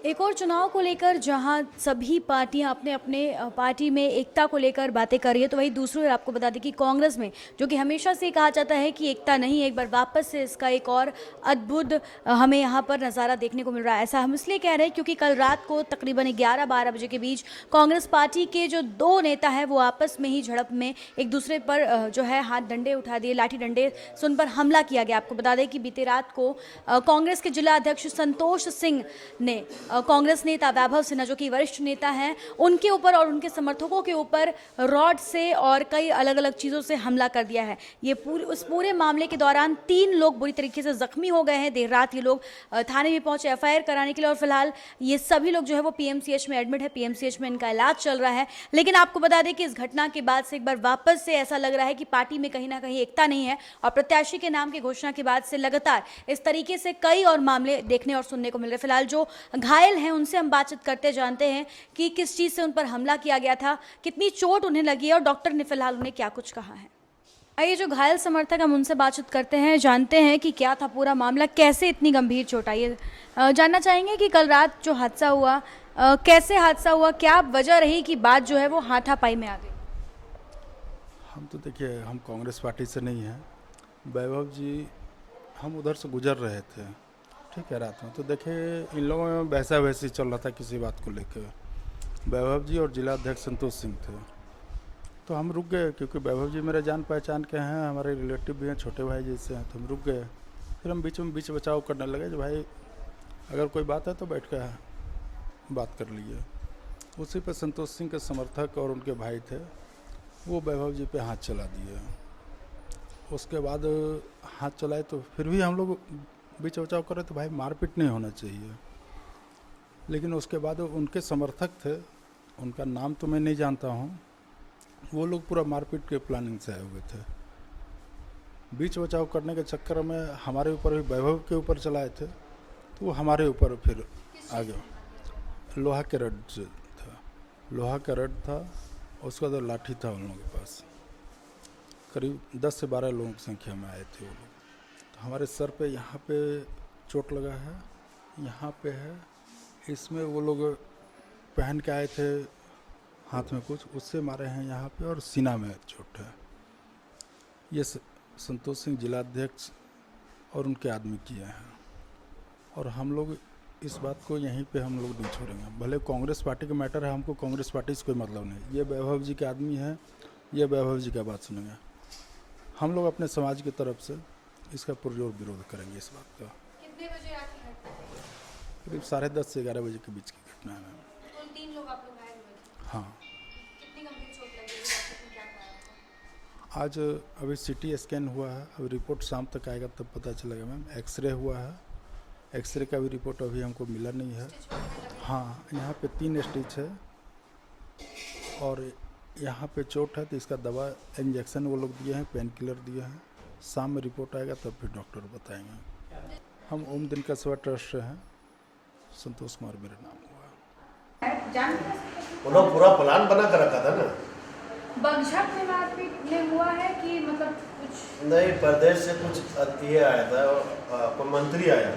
एक और चुनाव को लेकर जहां सभी पार्टियां अपने अपने पार्टी में एकता को लेकर बातें कर रही है, तो वहीं दूसरी ओर आपको बता दें कि कांग्रेस में जो कि हमेशा से कहा जाता है कि एकता नहीं है, एक बार वापस से इसका एक और अद्भुत हमें यहां पर नज़ारा देखने को मिल रहा है। ऐसा हम इसलिए कह रहे हैं क्योंकि कल रात को तकरीबन 11-12 बजे के बीच कांग्रेस पार्टी के जो दो नेता हैं वो आपस में ही झड़प में एक दूसरे पर जो है हाथ डंडे उठा दिए, लाठी डंडे से उन पर हमला किया गया। आपको बता दें कि बीते रात को कांग्रेस के जिला अध्यक्ष संतोष सिंह ने कांग्रेस नेता वैभव सिन्हा जो कि वरिष्ठ नेता हैं उनके ऊपर और उनके समर्थकों के ऊपर रॉड से और कई अलग अलग चीज़ों से हमला कर दिया है। ये उस पूरे मामले के दौरान 3 लोग बुरी तरीके से जख्मी हो गए हैं। देर रात ये लोग थाने में पहुंचे एफआईआर कराने के लिए और फिलहाल ये सभी लोग जो है वो पीएमसीएच में एडमिट है। पीएमसीएच में इनका इलाज चल रहा है। लेकिन आपको बता दें कि इस घटना के बाद से एक बार वापस से ऐसा लग रहा है कि पार्टी में कहीं ना कहीं एकता नहीं है और प्रत्याशी के नाम की घोषणा के बाद से लगातार इस तरीके से कई और मामले देखने और सुनने को मिल रहे। फिलहाल जो घायल हैं उनसे हम बातचीत करते जानते हैं कि किस चीज से उन पर हमला किया गया था, कितनी चोट उन्हें लगी है और डॉक्टर ने फिलहाल उन्हें क्या कुछ कहा है। आइए जो घायल समर्थक हम उनसे बातचीत करते हैं, जानते हैं कि क्या था पूरा मामला, कैसे इतनी गंभीर चोट आई है। जानना चाहेंगे कि कल रात जो हादसा हुआ कैसे हादसा हुआ, क्या वजह रही कि बात जो है वो हाथापाई में आ गई। हम तो देखिए, हम कांग्रेस पार्टी से नहीं हैं। वैभव जी, हम उधर से गुजर रहे थे, ठीक है, रात में, तो देखे इन लोगों में बहसा वैसी चल रहा था किसी बात को लेकर। वैभव जी और जिला अध्यक्ष संतोष सिंह थे, तो हम रुक गए क्योंकि वैभव जी मेरे जान पहचान के हैं, हमारे रिलेटिव भी हैं, छोटे भाई जैसे हैं, तो हम रुक गए। फिर हम बीच में बीच बचाव करने लगे जो भाई अगर कोई बात है तो बैठ कर बात कर लिए। उसी पर संतोष सिंह के समर्थक और उनके भाई थे, वो वैभव जी पे हाथ चला दिए। उसके बाद हाथ चलाए तो फिर भी हम लोग बीच बचाव कर रहे तो भाई मारपीट नहीं होना चाहिए। लेकिन उसके बाद उनके समर्थक थे, उनका नाम तो मैं नहीं जानता हूँ, वो लोग पूरा मारपीट के प्लानिंग से आए हुए थे। बीच बचाव करने के चक्कर में हमारे ऊपर भी वैभव के ऊपर चलाए थे, तो वो हमारे ऊपर फिर आ गया। लोहा के रड से था, लोहा का रड था, उसका तो लाठी था उन लोगों के पास। करीब 10 से 12 लोगों की संख्या में आए थे वो लोग। तो हमारे सर पे यहाँ पे चोट लगा है, यहाँ पे है, इसमें वो लोग पहन के आए थे हाथ में कुछ, उससे मारे हैं यहाँ पे, और सीना में चोट है। ये संतोष सिंह जिलाध्यक्ष और उनके आदमी किए हैं, और हम लोग इस बात को यहीं पे हम लोग नहीं छोड़ेंगे। भले कांग्रेस पार्टी का मैटर है, हमको कांग्रेस पार्टी से कोई मतलब नहीं। ये वैभव जी के आदमी हैं, ये वैभव जी का बात सुनेंगे। हम लोग अपने समाज की तरफ से इसका पुरजोर विरोध करेंगे इस बात का। कितने बजे रात की घटना है? करीब 10:30 से 11 बजे के बीच की घटना है। तो 3 लोग आप लोग घायल हुए थे? हाँ। कितनी गंभीर चोट लगी है, डॉक्टर ने क्या कहा? आज अभी सीटी स्कैन हुआ है, अभी रिपोर्ट शाम तक आएगा तब पता चलेगा मैम। एक्सरे हुआ है, एक्सरे का भी रिपोर्ट अभी हमको मिला नहीं है। हाँ, यहाँ पे 3 स्टिच है और यहाँ पे चोट है, तो इसका दवा इंजेक्शन वो लोग दिए हैं, पेन किलर दिए हैं। शाम में रिपोर्ट आएगा तब फिर डॉक्टर बताएंगे। हम ओम दिन का सेवा ट्रस्ट से हैं, संतोष कुमार मेरा नाम हुआ है। उन्होंने पूरा प्लान बना कर रखा था ना। बगझट में मारपीट में हुआ है कि मतलब कुछ नहीं, प्रदेश से कुछ ये आया था, कोई मंत्री आया,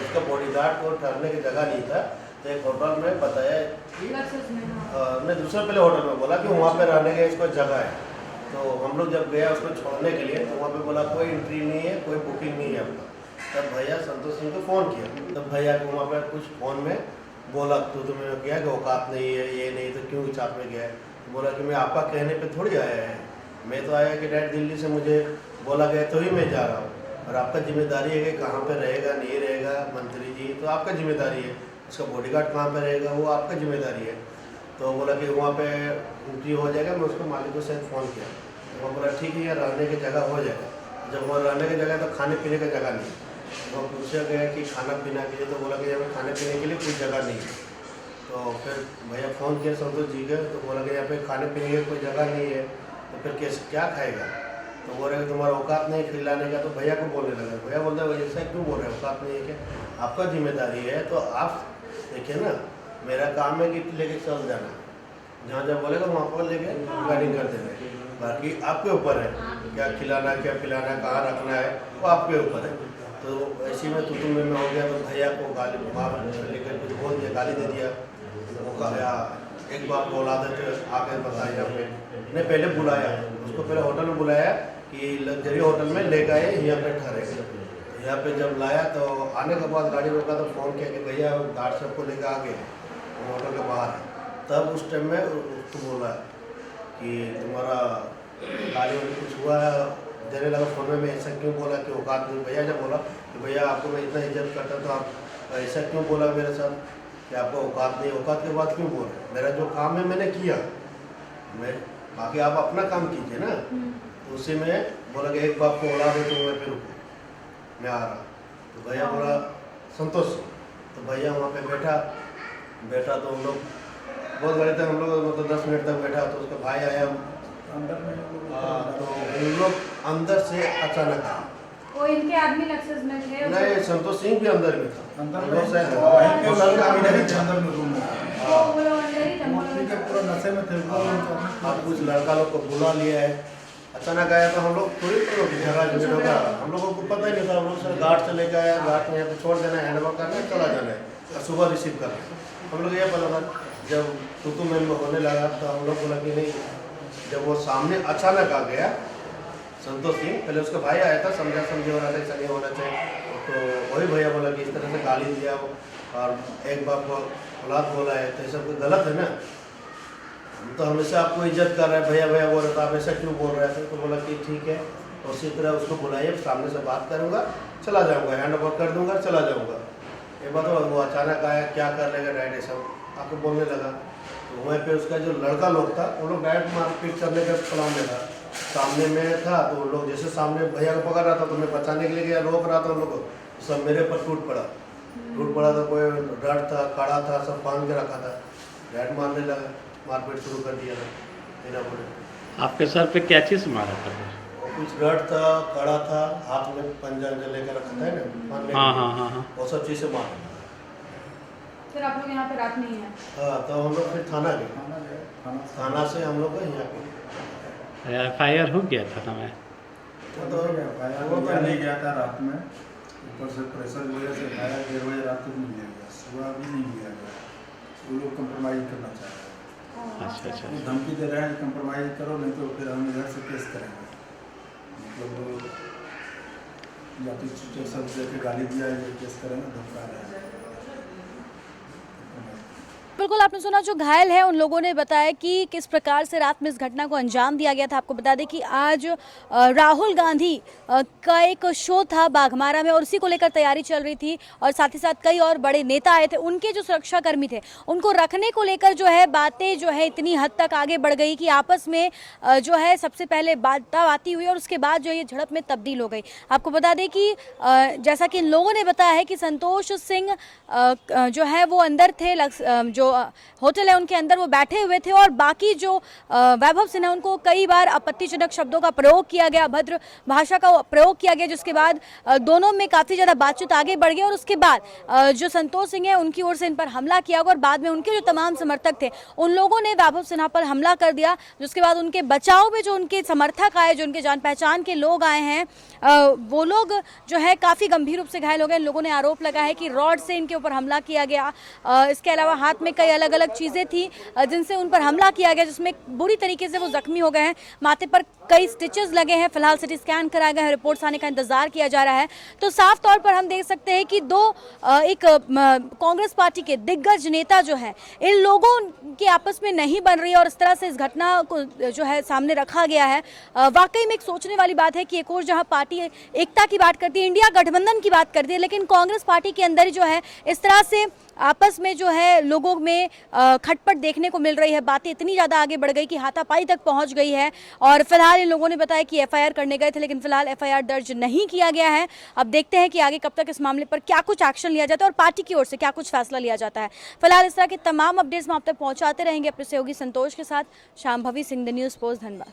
उसका बॉडीगार्ड को ठहरने की जगह नहीं था, तो एक होटल में बताया कि नहीं, दूसरा पहले होटल में बोला कि वहाँ पे रहने की इसको जगह है। तो हम लोग जब गया उसको छोड़ने के लिए, तो वहाँ पे बोला कोई एंट्री नहीं है, कोई बुकिंग नहीं है आपका। तब भैया संतोष सिंह को फ़ोन किया, तब भैया को वहाँ पर कुछ फ़ोन में बोला तो तुम्हें किया कि औकात नहीं है, ये नहीं, तो क्यों चाप में गया है। बोला कि मैं आपका कहने पे थोड़ी आया है, मैं तो आया कि डायरेक्ट दिल्ली से मुझे बोला गया तो ही मैं जा रहा हूँ, और आपका जिम्मेदारी है कि कहाँ पे रहेगा नहीं रहेगा मंत्री जी, तो आपका जिम्मेदारी है। उसका बॉडीगार्ड कहाँ पे रहेगा वो आपका जिम्मेदारी है। तो बोला कि वहाँ पे एंट्री हो जाएगा। मैं उसको मालिक को शायद फ़ोन किया, तो वो बोला ठीक है यार, रहने की जगह हो जाएगा। जब वहाँ रहने की जगह तो खाने पीने की जगह नहीं, वो पूछा गया कि खाना पीना के लिए, तो बोला कि यहाँ पे खाने पीने के लिए कोई जगह नहीं है। तो फिर भैया फ़ोन किया संतोष जी के, तो बोला कि यहाँ पे खाने पीने की कोई जगह नहीं है, तो फिर कैसे क्या खाएगा। तो बोल रहे कि तुम्हारा औकात नहीं खिलाने का, तो भैया को बोलने लगा। भैया बोलते हैं ऐसा क्यों बोल रहे हैं, औकात नहीं है क्या, आपका जिम्मेदारी है, तो आप देखिए ना, मेरा काम है कि लेके चल जाना, जहाँ जहाँ बोलेगा वहाँ पर लेके गाइडिंग कर देना, बाकी आपके ऊपर है क्या खिलाना क्या पिलाना, कहाँ रखना है, वो आपके ऊपर है। तो ऐसे में तुतु में हो गया, तो भैया को गाली मार लेकर कुछ बोल दिया, गाली दे दिया। वो कहा एक बार बोला देते आकर बताया हमने, ने पहले बुलाया उसको, पहले होटल में बुलाया कि लग्जरी होटल में ले गए, यहाँ पे ठहरे। यहाँ पे जब लाया तो आने के बाद गाड़ी रोका तो फ़ोन किया कि भैया गार्ड सबको लेकर आ गए, होटल के बाहर है। तब उस टाइम में उसको बोला कि तुम्हारा गाड़ी वाली कुछ हुआ है, देने लगा फ़ोन में। मैं ऐसा क्यों बोला कि औकात नहीं। भैया जब बोला कि भैया आपको मैं इतना इज्जत करता तो आप ऐसा क्यों बोला मेरे साथ कि आपको औकात नहीं। औकात के बाद क्यों बोल रहे, मेरा जो काम है मैंने किया, मैं बाकी आप अपना काम कीजिए ना। तो उसी में बोला कि एक बाप को उड़ा दे तो मैं फिर मैं आ रहा। तो भैया बोला संतोष। तो भैया वहाँ पे बैठा तो हम लोग बहुत घड़ी तक, हम लोग मतलब 10 मिनट तक बैठा। तो उसका भाई आया अंदर में तो हम लोग अंदर से अचानक आए। वो इनके आदमी नक्सस में थे? नहीं, संतोष सिंह भी अंदर में था। अंदर हम में लोग शायद वहीं पे होटल का अंदर अंदर ही अंदर में रूम में वो लोग अंदर ही थे, वो पी के पूरा नशे में थे। अब कुछ लड़का लोग को बुला लिया है। अचानक आया तो हम लोग थोड़ी झगड़ा झगड़ होगा, हम लोगों को पता ही नहीं था। हम लोग सर गार्ड से लेकर आया, गार्ड में यहाँ पे छोड़ देना है, हैंडओवर करना है, चला जाना है, और सुबह रिसीव करना है। हम लोग ये पता था। जब तुतु में होने लगा तो हम लोग बोला कि नहीं। जब वो सामने अचानक आ गया संतोष सिंह, पहले उसका भाई आया था, समझा हो रहा था ऐसा नहीं होना चाहिए। तो वही भैया बोला कि इस तरह से गाली दिया और एक बाप को औलाद बोला है, तो ये सब गलत है ना। हम तो हमेशा आपको इज्जत कर रहे हैं, भैया भैया बोल रहे, तो आप ऐसा क्यों बोल रहे थे। तो बोला कि ठीक है, और उसी तरह उसको बुलाइए, सामने से बात करूँगा, चला जाऊँगा, हैंड ओवर कर दूँगा, चला जाऊँगा। एक बात वो अचानक आया, क्या कर लेगा डायरेक्ट सब आपको बोलने लगा। तो वहीं पे उसका जो लड़का लोग था, वो लोग डायरेक्ट मारपीट करने का प्लान में था। सामने में था तो वो लोग जैसे सामने भैया को पकड़ रहा था तो मैं बचाने के लिए गया, रोक रहा था उन लोग को, सब मेरे पर टूट पड़ा तो कोई रड था, कड़ा था, सब बांध के रखा था। डायरेक्ट मारने लगा, मारपीट शुरू कर दिया था बिना बोले। आपके सर पे क्या चीज़ मारा था? और कुछ रड था, कड़ा था, हाथ में पंजा लेकर रखा था ना मारने हाँ के लिए। हाँ हाँ हाँ। वो सब चीज़ से मारा। फिर आप लोग यहाँ पे रात नहीं है? हाँ, तो हम लोग फिर थाना गए, थाना से हम लोग यहाँ पे FIR हो गया था ना मैं वो तो नहीं गया था रात में, ऊपर से प्रेशर की वजह से खाया 1:30 बजे रात को नहीं लिया गया, सुबह भी नहीं लिया गया। वो लोग कंप्रोमाइज़ करना चाह रहे हैं। अच्छा अच्छा वो धमकी दे रहे हैं कंप्रोमाइज़ करो, नहीं तो फिर हम इधर से केस करेंगे। मतलब जाति सब देके गाली दिया, ये केस करेंगे, धमका रहे हैं। बिल्कुल, आपने सुना जो घायल है उन लोगों ने बताया कि किस प्रकार से रात में इस घटना को अंजाम दिया गया था। आपको बता दें कि आज राहुल गांधी का एक शो था बाघमारा में और उसी को लेकर तैयारी चल रही थी और साथ ही साथ कई और बड़े नेता आए थे। उनके जो सुरक्षाकर्मी थे उनको रखने को लेकर जो है बातें जो है इतनी हद तक आगे बढ़ गई कि आपस में जो है सबसे पहले बाती हुई और उसके बाद जो ये झड़प में तब्दील हो गई। आपको बता दें कि जैसा कि इन लोगों ने बताया है कि संतोष सिंह जो है वो अंदर थे, जो होटल है उनके अंदर वो बैठे हुए थे और बाकी जो वैभव सिन्हा उनको कई बार आपत्तिजनक शब्दों का प्रयोग किया गया, अभद्र भाषा का प्रयोग किया गया, जिसके बाद दोनों में काफ़ी ज़्यादा बातचीत आगे बढ़ गई और उसके बाद जो संतोष सिंह है उनकी ओर से इन पर हमला किया गया और बाद में उनके जो तमाम समर्थक थे उन लोगों ने वैभव सिन्हा पर हमला कर दिया, जिसके बाद उनके बचाव में जो उनके समर्थक आए, जो उनके जान पहचान के लोग आए हैं, वो लोग जो है काफ़ी गंभीर रूप से घायल हो गए। लोगों ने आरोप लगाया है कि रॉड से इनके ऊपर हमला किया गया। इसके अलावा हाथ में कई अलग अलग चीज़ें थी जिनसे उन पर हमला किया गया, जिसमें बुरी तरीके से वो जख्मी हो गए हैं। माथे पर कई स्टिचेस लगे हैं। फिलहाल सिटी स्कैन कराया गया है, रिपोर्ट्स आने का इंतजार किया जा रहा है। तो साफ तौर पर हम देख सकते हैं कि एक कांग्रेस पार्टी के दिग्गज नेता जो है इन लोगों के आपस में नहीं बन रही है और इस तरह से इस घटना को जो है सामने रखा गया है। वाकई में एक सोचने वाली बात है कि एक और जहां पार्टी एकता की बात करती है, इंडिया गठबंधन की बात करती है, लेकिन कांग्रेस पार्टी के अंदर ही जो है इस तरह से आपस में जो है लोगों में खटपट देखने को मिल रही है। बातें इतनी ज़्यादा आगे बढ़ गई कि हाथापाई तक पहुंच गई है और फिलहाल इन लोगों ने बताया कि FIR करने गए थे, लेकिन फिलहाल FIR दर्ज नहीं किया गया है। अब देखते हैं कि आगे कब तक इस मामले पर क्या कुछ एक्शन लिया जाता है और पार्टी की ओर से क्या कुछ फैसला लिया जाता है। फिलहाल इस तरह के तमाम अपडेट्स हम आप तक पहुँचाते रहेंगे अपने सहयोगी संतोष के साथ। Shambhavi Singh, the news post, Dhanbad.